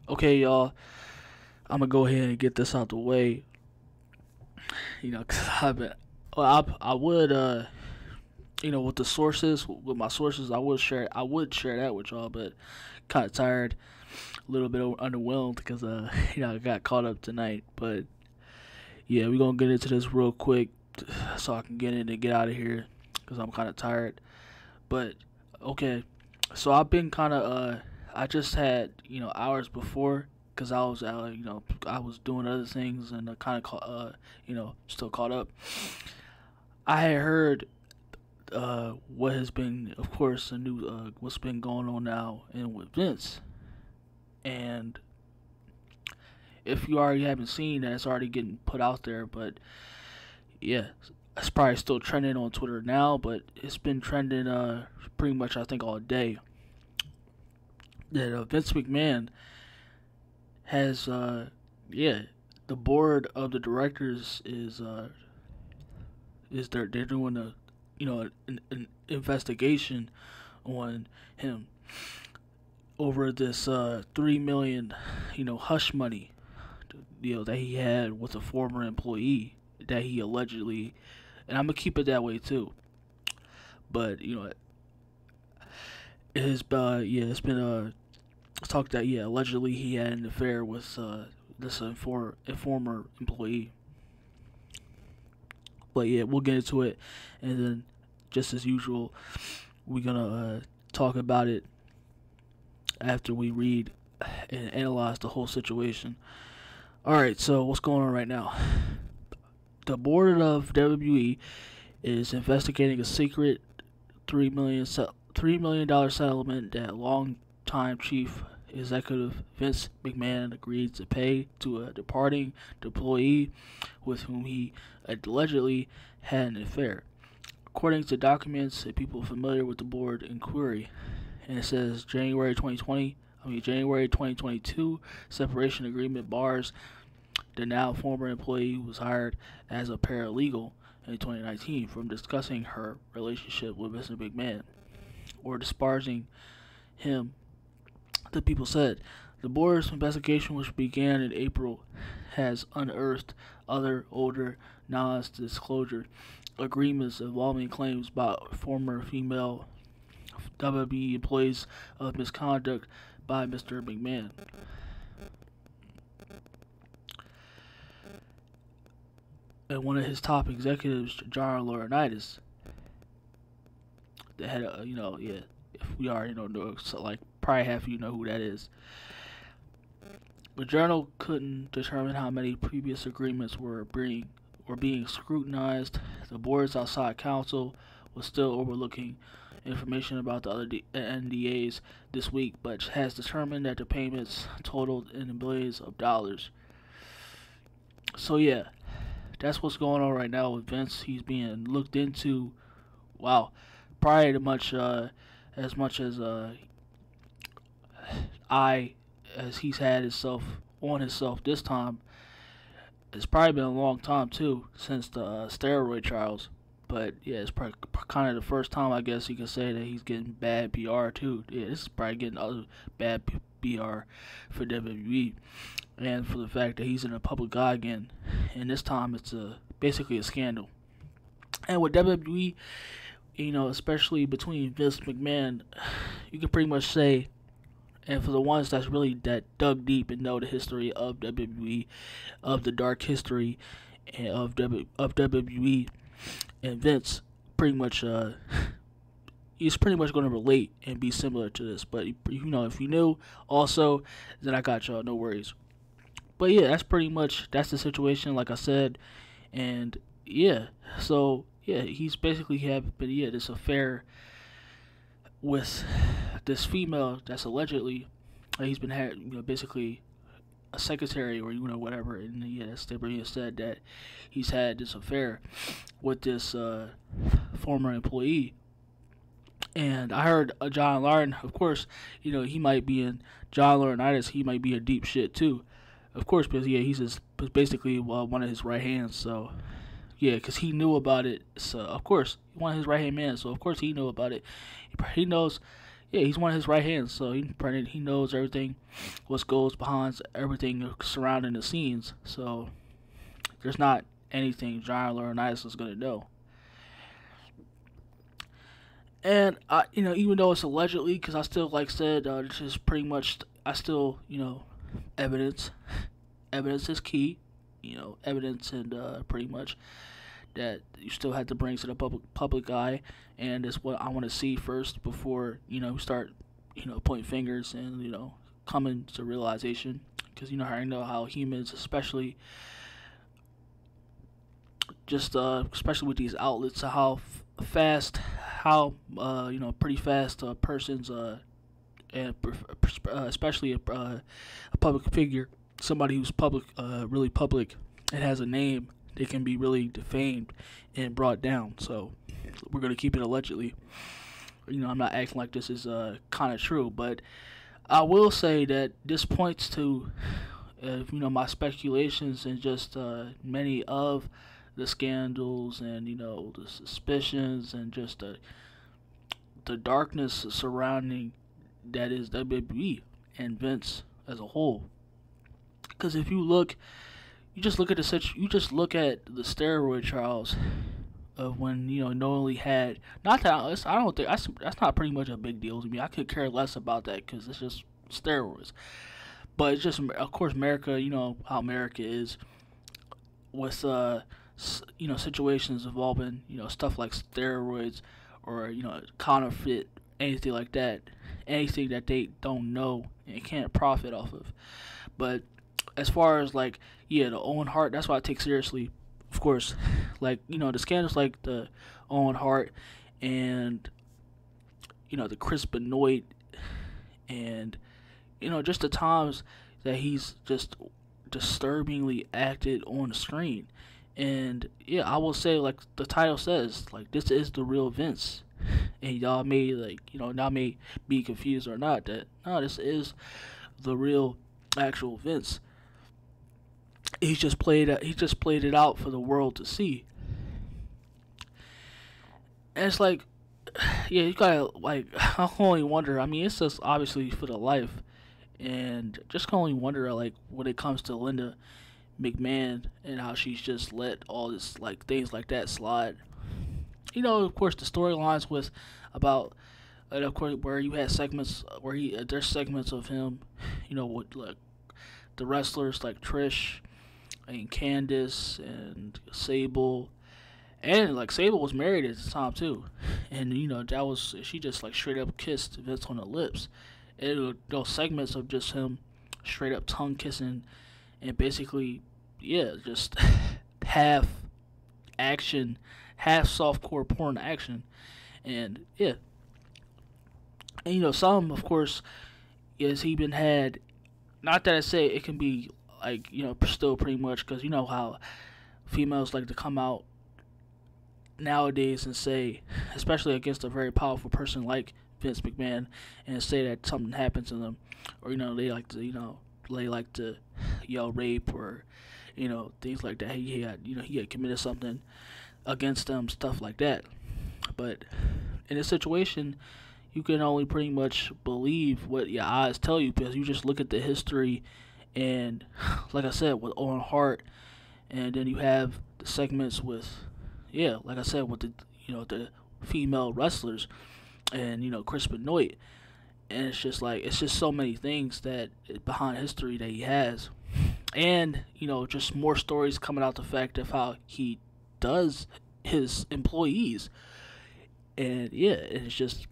Okay, y'all. I'm gonna go ahead and get this out the way. Cause I've been. Well, I would. With the sources, with my sources, I would share. I would share that with y'all, but kind of tired, a little bit underwhelmed because I got caught up tonight. But yeah, we're gonna get into this real quick so I can get in and get out of here because I'm kind of tired. But okay, so I've been kind of I just had hours before because I was I was doing other things and kind of still caught up. I had heard what has been, of course, a new what's been going on now and with Vince. And if you already haven't seen that, it's already getting put out there. But yeah, it's probably still trending on Twitter now, but it's been trending pretty much I think all day. That Vince McMahon has the board of the directors is they're doing a an investigation on him over this 3 million hush money that he had with a former employee that he allegedly, and I'm gonna keep it that way too. But it's been talked that allegedly he had an affair with this former employee. But yeah, we'll get into it, and then just as usual, we're gonna talk about it after we read and analyze the whole situation. All right, so what's going on right now? The board of WWE is investigating a secret $3 million settlement that longtime chief executive Vince McMahon agreed to pay to a departing employee with whom he allegedly had an affair. According to documents and people familiar with the board inquiry, and it says January 2022 separation agreement bars the now former employee who was hired as a paralegal in 2019 from discussing her relationship with Mr. McMahon or disparaging him. The people said the board's investigation, which began in April, has unearthed other older non-disclosure agreements involving claims by former female WWE employees of misconduct by Mr. McMahon. And one of his top executives, John Laurinaitis, that had if we already know, so like probably half of you know who that is. The journal couldn't determine how many previous agreements were being scrutinized. The board's outside counsel was still overlooking information about the other NDAs this week, but has determined that the payments totaled in the billions of dollars. So yeah, that's what's going on right now with Vince. He's being looked into. Wow, probably as much as as he's had himself on himself this time. It's probably been a long time too since the steroid trials. But yeah, it's probably kind of the first time I guess you can say that he's getting bad PR too. Yeah, this is probably getting other bad PR for WWE, and for the fact that he's in a public eye again, and this time it's basically a scandal. And with WWE, especially between Vince McMahon, you can pretty much say, and for the ones that's really that dug deep and know the history of WWE, of the dark history of WWE, and Vince, pretty much he's pretty much going to relate and be similar to this. But if you knew also, then I got y'all, no worries. But yeah, that's the situation, like I said, and yeah, so yeah, he's basically this affair with this female that's allegedly he's been had basically a secretary or whatever, and yeah, that's being said that he's had this affair with this former employee. And I heard John Lauren, of course, he might be in John Laurinaitis, he might be in deep shit too, of course, because yeah, he's basically one of his right hands. So yeah, because he knew about it. So of course, one of his right hand man. So of course he knew about it. He knows. yeah, he's one of his right hands, so he knows everything, what goes behind everything surrounding the scenes. So there's not anything John Laurinaitis is gonna know. And even though it's allegedly, because I still, like said, this is pretty much, I still, evidence. Evidence is key. Evidence and pretty much that you still have to bring to the public eye, and it's what I want to see first before start pointing fingers and coming to realization. Because I know how humans, especially with these outlets, how fast, how pretty fast persons and especially a public figure, somebody who's public, really public, and has a name, they can be really defamed and brought down. So we're gonna keep it allegedly. I'm not acting like this is kind of true, but I will say that this points to my speculations and just many of the scandals and the suspicions and just the darkness surrounding that is WWE and Vince as a whole. Because if you just look at the steroid trials of when knowingly had, not that I don't think that's not pretty much a big deal to me. I could care less about that because it's just steroids. But it's just, of course, America. How America is with situations involving stuff like steroids or counterfeit, anything like that, anything that they don't know and can't profit off of. But as far as the Owen Hart, that's what I take seriously. Of course, the scandals like the Owen Hart and the Chris Benoit and just the times that he's just disturbingly acted on the screen. And yeah, I will say, like the title says, this is the real Vince. And y'all may y'all may be confused or not that no, this is the real actual Vince. He just played it out for the world to see. And it's yeah, you gotta I can only wonder. I mean, it's just obviously for the life, and just can only wonder when it comes to Linda McMahon and how she's just let all this things like that slide. Of course, the storylines with about, and of course, where you had segments where there's segments of him, with the wrestlers like Trish and Candice and Sable. And Sable was married at the time too, and that was, she just straight up kissed Vince on the lips. And those segments of just him straight up tongue kissing, and basically, yeah, just half action, half softcore porn action, and yeah, and some, of course, has he been had. Not that I say it can be still pretty much, because how females like to come out nowadays and say, especially against a very powerful person like Vince McMahon, and say that something happened to them, or they like to rape, or things like that. He had committed something against them, stuff like that. But in this situation, you can only pretty much believe what your eyes tell you, because you just look at the history, and like I said, with Owen Hart, and then you have the segments with, yeah, like I said, with the female wrestlers, and Chris Benoit, and it's just so many things that behind history that he has, and just more stories coming out, the fact of how he does his employees, and yeah, it's just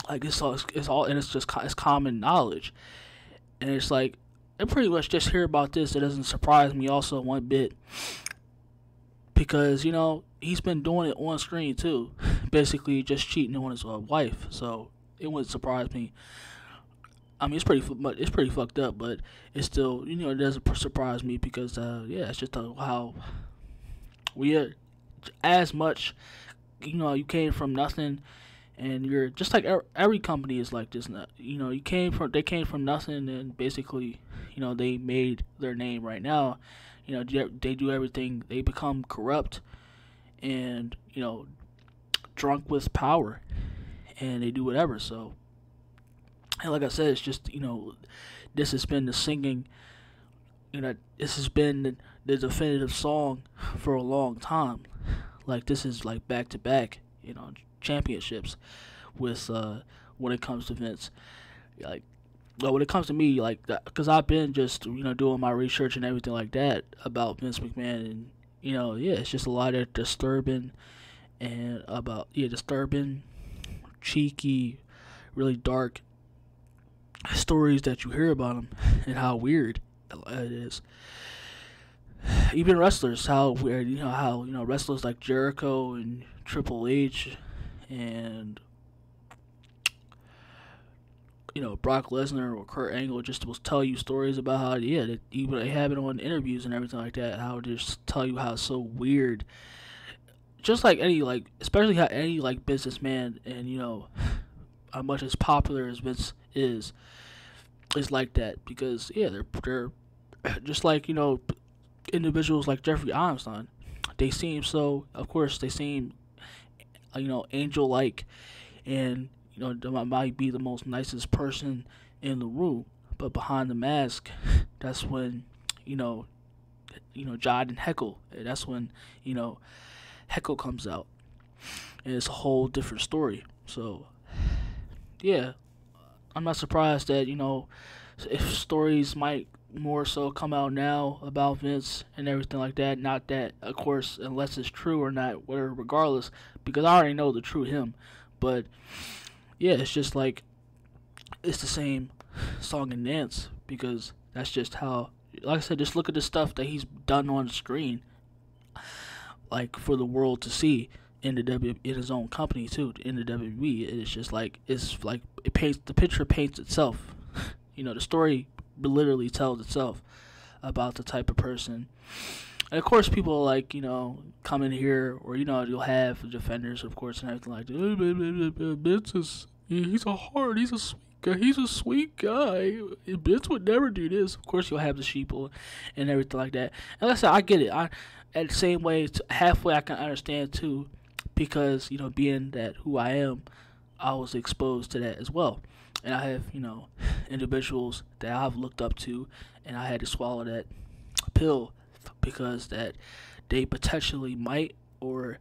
it's common knowledge, and it's I pretty much just hear about this. It doesn't surprise me also one bit, because he's been doing it on screen too, basically just cheating on his wife. So it wouldn't surprise me. I mean, it's pretty fucked up, but it's still, it doesn't surprise me, because yeah, it's just how we are, as much, you came from nothing, and you're just like every company is like this. They came from nothing, and basically, they made their name right now. They do everything. They become corrupt and drunk with power, and they do whatever. So, and like I said, it's just this has been the singing. This has been the definitive song for a long time. Like this is like back to back, championships with when it comes to Vince. Like, well, when it comes to me, like, because I've been just doing my research and everything like that about Vince McMahon, and yeah, it's just a lot of disturbing cheeky, really dark stories that you hear about him and how weird it is. Even wrestlers, how weird, how wrestlers like Jericho and Triple H and Brock Lesnar or Kurt Angle just will tell you stories about how they have it on interviews and everything like that. How they just tell you how it's so weird. Just like especially how any businessman and how much as popular as Vince is like that, because they're just like individuals like Jeffrey Einstein. They seem angel-like, and they might be the most nicest person in the room, but behind the mask, that's when Jod and Heckle. That's when Heckle comes out, and it's a whole different story. So yeah, I'm not surprised that if stories might more so come out now about Vince and everything like that. Not that, of course, unless it's true or not, whatever, regardless, because I already know the true him. But yeah, it's just like it's the same song and dance, because that's just how. Like I said, just look at the stuff that he's done on the screen, like for the world to see in his own company too, in the WWE. It's just like the picture paints itself. The story literally tells itself about the type of person. And of course, people come in here, or you'll have defenders, of course, and everything like that. Vince he's a sweet guy. Vince would never do this. Of course, you'll have the sheeple and everything like that. And like I said, I get it. At the same way, halfway I can understand too, because being that who I am, I was exposed to that as well. And I have, individuals that I've looked up to, and I had to swallow that pill because that they potentially might, or,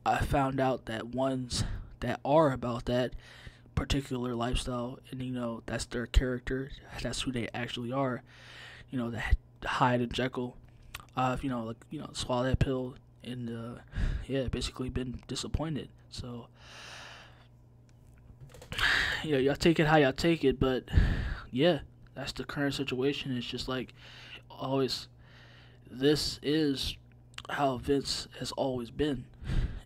I found out that ones that are about that particular lifestyle, and, that's their character, that's who they actually are, the Hyde and Jekyll. I've, swallowed that pill, and, basically been disappointed. So, y'all take it how y'all take it, but yeah, that's the current situation. It's just like always, this is how Vince has always been,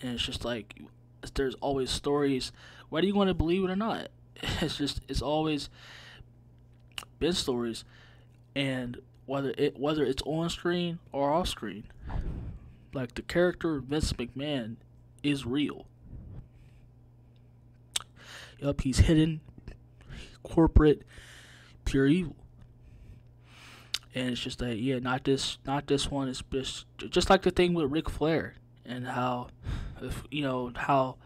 and it's just like there's always stories, whether you want to believe it or not. It's always been stories, and whether it's on screen or off screen, like the character Vince McMahon is real. Yup, he's hidden, corporate, pure evil. And it's just that, not this one. It's just like the thing with Ric Flair, and how, how,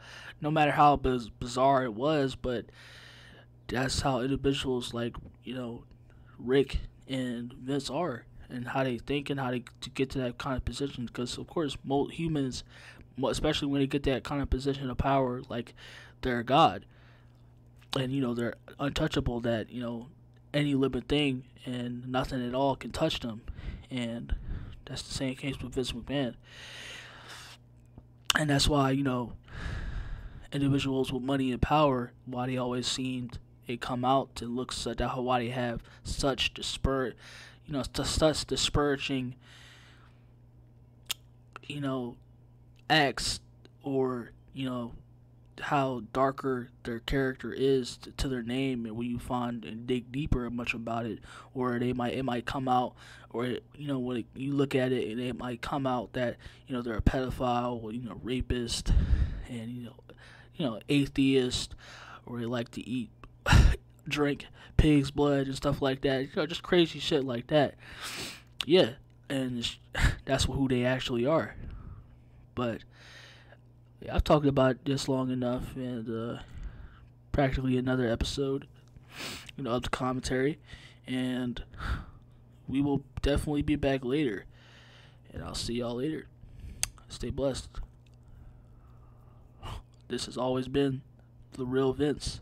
no matter how bizarre it was, but that's how individuals like, Rick and Vince are, and how they think, and how they to get to that kind of position. Because of course, most humans, especially when they get that kind of position of power, like they're God. And they're untouchable, that any living thing and nothing at all can touch them. And that's the same case with Vince McMahon. And that's why individuals with money and power, why they always seemed they come out to look such, why they have such such disparaging acts, or how darker their character is to their name, and when you find and dig deeper much about it, or it might come out, or when you look at it, and it might come out that they're a pedophile, or rapist, and atheist, or they like to eat drink pig's blood and stuff like that, just crazy shit like that. And that's who they actually are. But Yeah, I've talked about this long enough, and practically another episode, of the commentary, and we will definitely be back later. And I'll see y'all later. Stay blessed. This has always been the real Vince,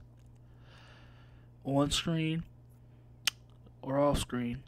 on screen or off screen.